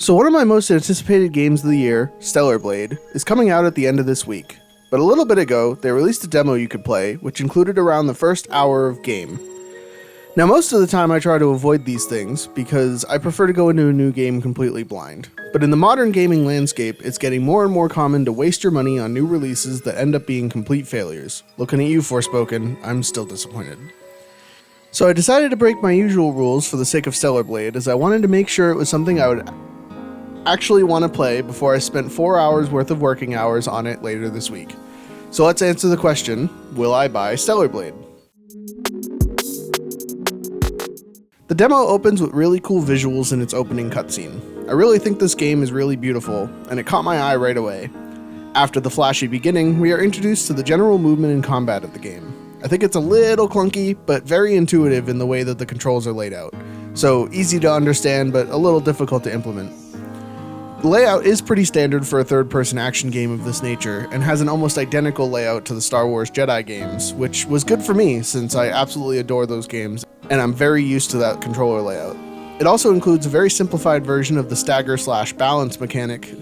So one of my most anticipated games of the year, Stellar Blade, is coming out at the end of this week. But a little bit ago, they released a demo you could play, which included around the first hour of game. Now most of the time I try to avoid these things, because I prefer to go into a new game completely blind. But in the modern gaming landscape, it's getting more and more common to waste your money on new releases that end up being complete failures. Looking at you, Forspoken, I'm still disappointed. So I decided to break my usual rules for the sake of Stellar Blade, as I wanted to make sure it was something I would actually want to play before I spent 4 hours worth of working hours on it later this week. So let's answer the question, will I buy Stellar Blade? The demo opens with really cool visuals in its opening cutscene. I really think this game is really beautiful, and it caught my eye right away. After the flashy beginning, we are introduced to the general movement and combat of the game. I think it's a little clunky, but very intuitive in the way that the controls are laid out. So easy to understand, but a little difficult to implement. The layout is pretty standard for a third-person action game of this nature, and has an almost identical layout to the Star Wars Jedi games, which was good for me since I absolutely adore those games, and I'm very used to that controller layout. It also includes a very simplified version of the stagger/balance mechanic,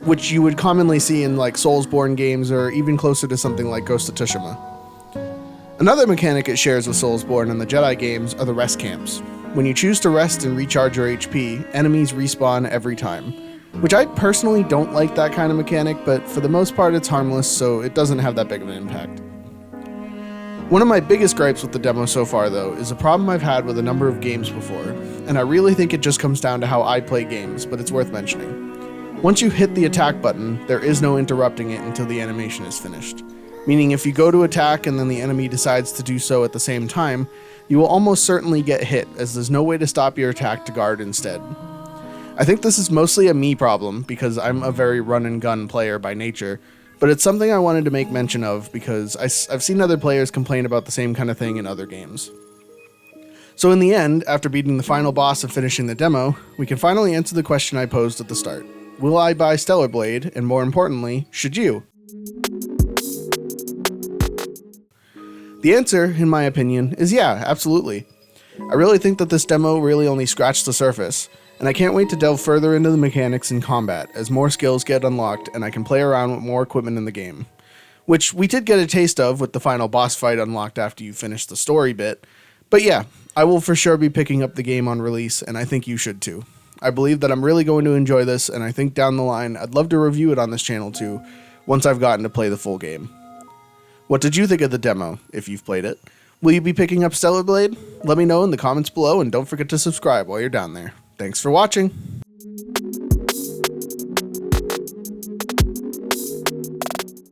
which you would commonly see in like Soulsborne games or even closer to something like Ghost of Tsushima. Another mechanic it shares with Soulsborne and the Jedi games are the rest camps. When you choose to rest and recharge your HP, enemies respawn every time. Which I personally don't like that kind of mechanic, but for the most part it's harmless, so it doesn't have that big of an impact. One of my biggest gripes with the demo so far, though, is a problem I've had with a number of games before, and I really think it just comes down to how I play games, but it's worth mentioning. Once you hit the attack button, there is no interrupting it until the animation is finished. Meaning if you go to attack and then the enemy decides to do so at the same time, you will almost certainly get hit, as there's no way to stop your attack to guard instead. I think this is mostly a me problem, because I'm a very run-and-gun player by nature, but it's something I wanted to make mention of because I've seen other players complain about the same kind of thing in other games. So in the end, after beating the final boss and finishing the demo, we can finally answer the question I posed at the start. Will I buy Stellar Blade, and more importantly, should you? The answer, in my opinion, is yeah, absolutely. I really think that this demo really only scratched the surface, and I can't wait to delve further into the mechanics and combat as more skills get unlocked and I can play around with more equipment in the game. Which we did get a taste of with the final boss fight unlocked after you finish the story bit, but yeah, I will for sure be picking up the game on release, and I think you should too. I believe that I'm really going to enjoy this, and I think down the line I'd love to review it on this channel too, once I've gotten to play the full game. What did you think of the demo, if you've played it? Will you be picking up Stellar Blade? Let me know in the comments below, and don't forget to subscribe while you're down there. Thanks for watching!